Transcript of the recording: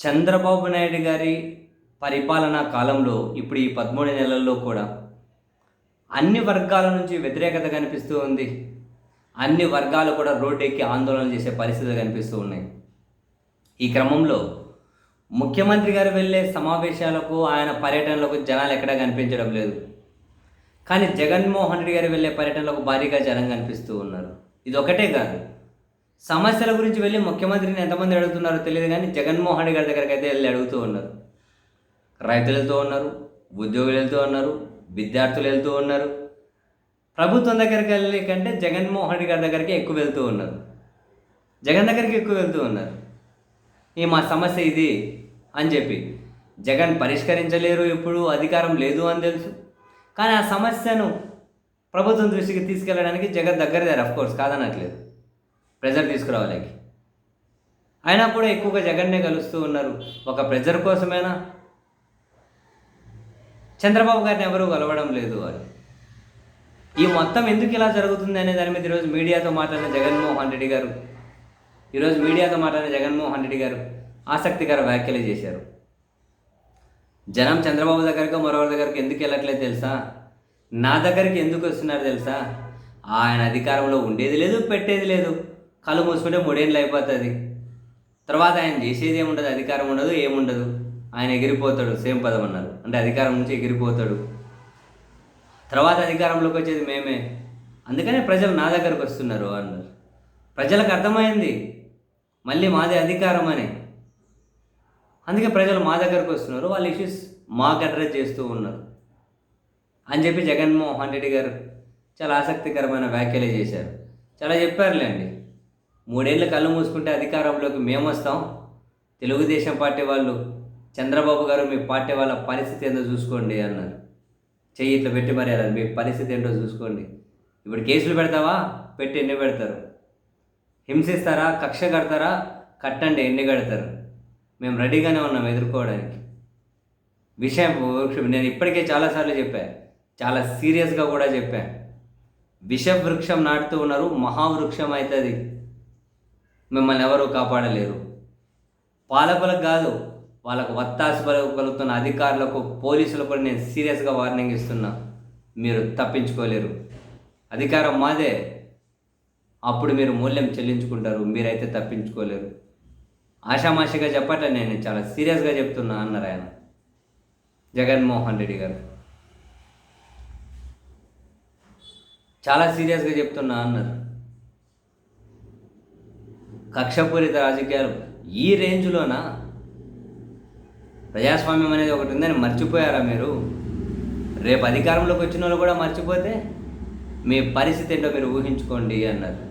చంద్రబాబు నాయుడు గారి పరిపాలనా కాలంలో ఇప్పుడు ఈ 13 నెలల్లో కూడా అన్ని వర్గాల నుంచి వ్యతిరేకత కనిపిస్తూ ఉంది. అన్ని వర్గాలు కూడా రోడ్డెక్కి ఆందోళన చేసే పరిస్థితులు కనిపిస్తూ ఉన్నాయి. ఈ క్రమంలో ముఖ్యమంత్రి గారు వెళ్ళే సమావేశాలకు, ఆయన పర్యటనలకు జనాలు ఎక్కడా కనిపించడం లేదు. కానీ జగన్మోహన్ రెడ్డి గారు వెళ్ళే పర్యటనలకు భారీగా జనం కనిపిస్తూ ఉన్నారు. ఇది ఒకటే కాదు, సమస్యల గురించి వెళ్ళి ముఖ్యమంత్రిని ఎంతమంది అడుగుతున్నారో తెలియదు, కానీ జగన్మోహన్ రెడ్డి గారి దగ్గరికి అయితే వెళ్ళి అడుగుతూ ఉన్నారు. రైతులు వెళ్తూ ఉన్నారు, ఉద్యోగులు వెళ్తూ ఉన్నారు, విద్యార్థులు వెళ్తూ ఉన్నారు. ప్రభుత్వం దగ్గరికి వెళ్ళే కంటే జగన్మోహన్ రెడ్డి గారి దగ్గరికి ఎక్కువ వెళ్తూ ఉన్నారు. జగన్ దగ్గరికి ఎక్కువ వెళ్తూ ఉన్నారు. మా సమస్య ఇది అని చెప్పి జగన్ పరిష్కరించలేరు, ఇప్పుడు అధికారం లేదు అని తెలుసు. కానీ ఆ సమస్యను ప్రభుత్వం దృష్టికి తీసుకెళ్ళడానికి జగన్ దగ్గరదారు, అఫ్కోర్స్ కాదనట్లేదు, ప్రెజర్ తీసుకురావడానికి. అయినా కూడా ఎక్కువగా జగన్నే కలుస్తూ ఉన్నారు. ఒక ప్రెజర్ కోసమైనా చంద్రబాబు గారిని ఎవరూ కలవడం లేదు అని. ఈ మొత్తం ఎందుకు ఇలా జరుగుతుంది అనే దాని మీద ఈరోజు మీడియాతో మాట్లాడిన జగన్మోహన్ రెడ్డి గారు ఆసక్తికర వ్యాఖ్యలు చేశారు. జనం చంద్రబాబు దగ్గరకు మరొకరి దగ్గరకు ఎందుకు వెళ్ళట్లేదు తెలుసా? నా దగ్గరికి ఎందుకు వస్తున్నారు తెలుసా? ఆయన అధికారంలో ఉండేది లేదు, పెట్టేది లేదు. కళ్ళు మూసుకుంటే 3 ఏళ్ళు అయిపోతుంది. తర్వాత ఆయన చేసేది ఏముండదు, అధికారం ఉండదు, ఏముండదు. ఆయన ఎగిరిపోతాడు, సేమ్ పదం అన్నారు, అంటే అధికారం నుంచి ఎగిరిపోతాడు. తర్వాత అధికారంలోకి వచ్చేది మేమే, అందుకనే ప్రజలు నా దగ్గరకు వస్తున్నారు అన్నారు. ప్రజలకు అర్థమైంది మళ్ళీ మాదే అధికారం అని, అందుకే ప్రజలు మా దగ్గరకు వస్తున్నారు, వాళ్ళ ఇష్యూస్ మాకు అడ్రస్ చేస్తూ ఉన్నారు అని చెప్పి జగన్మోహన్ రెడ్డి గారు చాలా ఆసక్తికరమైన వ్యాఖ్యలే చేశారు. చాలా చెప్పారులేండి. 3 ఏళ్ళు కళ్ళు మూసుకుంటే అధికారంలోకి మేము వస్తాం, తెలుగుదేశం పార్టీ వాళ్ళు, చంద్రబాబు గారు మీ పార్టీ వాళ్ళ పరిస్థితి ఏంటో చూసుకోండి అన్నారు. చెయ్యి ఇట్లా పెట్టి మరి అన్నారు, మీ పరిస్థితి ఏంటో చూసుకోండి. ఇప్పుడు కేసులు పెడతావా, పెట్టి ఎన్ని పెడతారు? హింసిస్తారా, కక్ష కడతారా, కట్టండి, ఎన్ని కడతారు? మేము రెడీగానే ఉన్నాం ఎదుర్కోవడానికి. నేను ఇప్పటికే చాలాసార్లు చెప్పాను, చాలా సీరియస్గా కూడా చెప్పాను. విష వృక్షం నాటుతూ ఉన్నారు, మహావృక్షం అవుతుంది. మిమ్మల్ని ఎవరూ కాపాడలేరు. పాలకులకు కాదు, వాళ్ళకు వత్తాసు పలుకుతున్న అధికారులకు, పోలీసులకు కూడా నేను సీరియస్గా వార్నింగ్ ఇస్తున్నా. మీరు తప్పించుకోలేరు. అధికారం మాదే, అప్పుడు మీరు మూల్యం చెల్లించుకుంటారు, మీరైతే తప్పించుకోలేరు. ఆషామాషిగా చెప్పట్లే, నేను చాలా సీరియస్గా చెప్తున్నా అన్నారు ఆయన, జగన్మోహన్ రెడ్డి గారు. చాలా సీరియస్గా చెప్తున్నా అన్నారు. కక్షపూరిత రాజకీయాలు ఈ రేంజ్లోనా? ప్రజాస్వామ్యం అనేది ఒకటి ఉందని మర్చిపోయారా మీరు? రేపు అధికారంలోకి వచ్చిన వాళ్ళు కూడా మర్చిపోతే మీ పరిస్థితి ఏంటో మీరు ఊహించుకోండి అన్నారు.